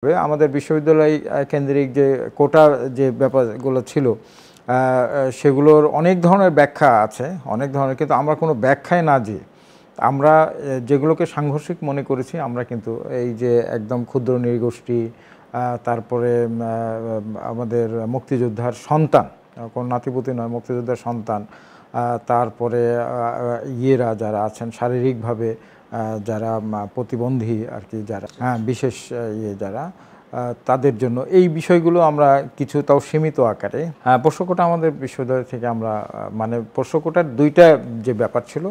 আমাদের বিশ্ববিদ্যালয় কেন্দ্রিক যে কোটা যে ব্যাপারগুলো ছিল সেগুলোর অনেক ধরনের ব্যাখ্যা আছে, অনেক ধরনের, কিন্তু আমরা কোনো ব্যাখ্যায় না যেয়ে আমরা যেগুলোকে সাংঘর্ষিক মনে করেছি আমরা কিন্তু এই যে একদম ক্ষুদ্র নৃগোষ্ঠী, তারপরে আমাদের মুক্তিযোদ্ধার সন্তান, কোনো নাতিপুতি নয়, মুক্তিযোদ্ধার সন্তান, তারপরে ইয়েরা যারা আছেন শারীরিকভাবে যারা প্রতিবন্ধী আর কি, যারা বিশেষ ইয়ে যারা, তাদের জন্য এই বিষয়গুলো আমরা কিছু তাও সীমিত আকারে পোষ্য কোটা আমাদের বিশ্ববিদ্যালয় থেকে আমরা মানে পোষ্য কোটার দুইটা যে ব্যাপার ছিল,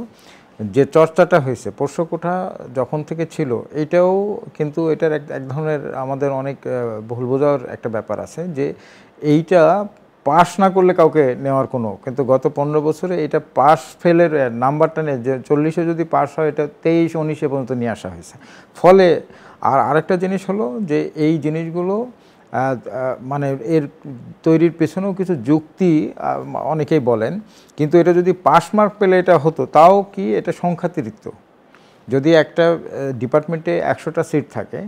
যে চর্চাটা হয়েছে পোষ্য কোটা যখন থেকে ছিল, এইটাও কিন্তু এটার এক ধরনের আমাদের অনেক ভুল বোঝার একটা ব্যাপার আছে যে এইটা পাস না করলে কাউকে নেওয়ার কোনো, কিন্তু গত 15 বছরে এটা পাস ফেলের নাম্বারটা নিয়ে যে 40-এ যদি পাস হয় এটা 23-19 পর্যন্ত নিয়ে আসা হয়েছে। ফলে আরেকটা জিনিস হলো যে এই জিনিসগুলো মানে এর তৈরির পেছনেও কিছু যুক্তি অনেকেই বলেন, কিন্তু এটা যদি পাস মার্ক পেলে এটা হতো, তাও কি এটা সংখ্যাতিরিক্ত। যদি একটা ডিপার্টমেন্টে 100টা সিট থাকে,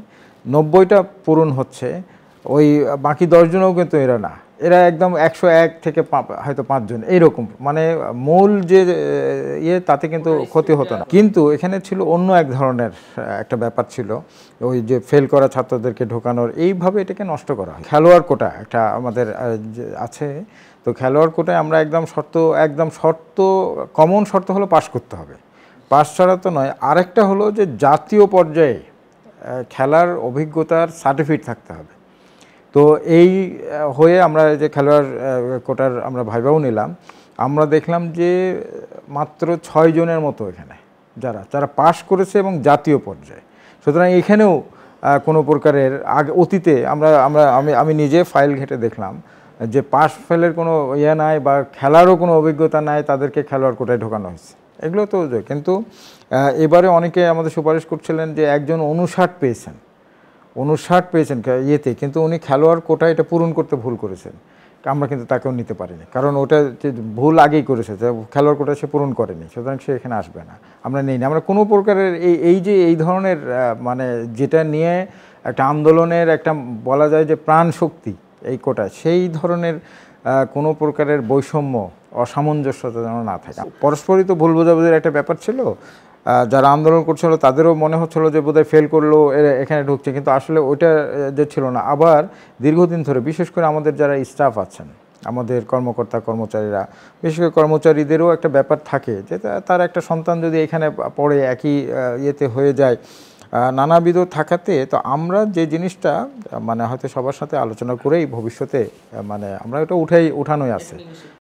90টা পূরণ হচ্ছে, ওই বাকি 10 জনও কিন্তু এরা না, এরা একদম 101 থেকে হয়তো 5 জন এইরকম, মানে মূল যে ইয়ে তাতে কিন্তু ক্ষতি হতো না। কিন্তু এখানে ছিল অন্য এক ধরনের একটা ব্যাপার ছিল, ওই যে ফেল করা ছাত্রদেরকে ঢোকানোর, এইভাবে এটাকে নষ্ট করা হয়। খেলোয়াড় কোটা একটা আমাদের আছে, তো খেলোয়াড় কোটায় আমরা একদম শর্ত কমন শর্ত হলো পাস করতে হবে, পাস ছাড়া তো নয়। আরেকটা হলো যে জাতীয় পর্যায়ে খেলার অভিজ্ঞতার সার্টিফিকেট থাকতে হবে। তো এই হয়ে আমরা যে খেলোয়াড় কোটার আমরা ভাইভাও নিলাম, আমরা দেখলাম যে মাত্র 6 জনের মতো এখানে যারা পাস করেছে এবং জাতীয় পর্যায়ে। সুতরাং এখানেও কোনো প্রকারের অতীতে আমি নিজে ফাইল ঘেঁটে দেখলাম যে পাস ফেলের কোনো ইয়ে নাই বা খেলারও কোনো অভিজ্ঞতা নাই, তাদেরকে খেলোয়াড় কোটায় ঢোকানো হয়েছে। এগুলো তো, কিন্তু এবারে অনেকে আমাদের সুপারিশ করছিলেন যে একজন 59 পেয়েছেন ইয়েতে, কিন্তু উনি খেলোয়াড় কোটা এটা পূরণ করতে ভুল করেছেন, আমরা কিন্তু তাকেও নিতে পারিনি, কারণ ওটা ভুল আগেই করেছে, খেলোয়াড় কোটা সে পূরণ করেনি, সুতরাং সে এখানে আসবে না, আমরা নেই না। আমরা কোনো প্রকারের এই ধরনের মানে যেটা নিয়ে একটা আন্দোলনের একটা বলা যায় যে প্রাণ শক্তি এই কোটা, সেই ধরনের কোনো প্রকারের বৈষম্য অসামঞ্জস্যতা যেন না থাকে। পরস্পরই তো ভুল বোঝাবুঝির একটা ব্যাপার ছিল, যারা আন্দোলন করছিল তাদেরও মনে হচ্ছিল যে বোধহয় ফেল করলো এখানে ঢুকছে, কিন্তু আসলে ওইটা যে ছিল না। আবার দীর্ঘদিন ধরে বিশেষ করে আমাদের যারা স্টাফ আছেন, আমাদের কর্মচারীরা, বিশেষ করে কর্মচারীদেরও একটা ব্যাপার থাকে যে তার একটা সন্তান যদি এখানে পড়ে একই ইয়েতে হয়ে যায়, নানাবিধ থাকাতে, তো আমরা যে জিনিসটা মানে হয়তো সবার সাথে আলোচনা করেই ভবিষ্যতে মানে আমরা এটা উঠানোই আছে।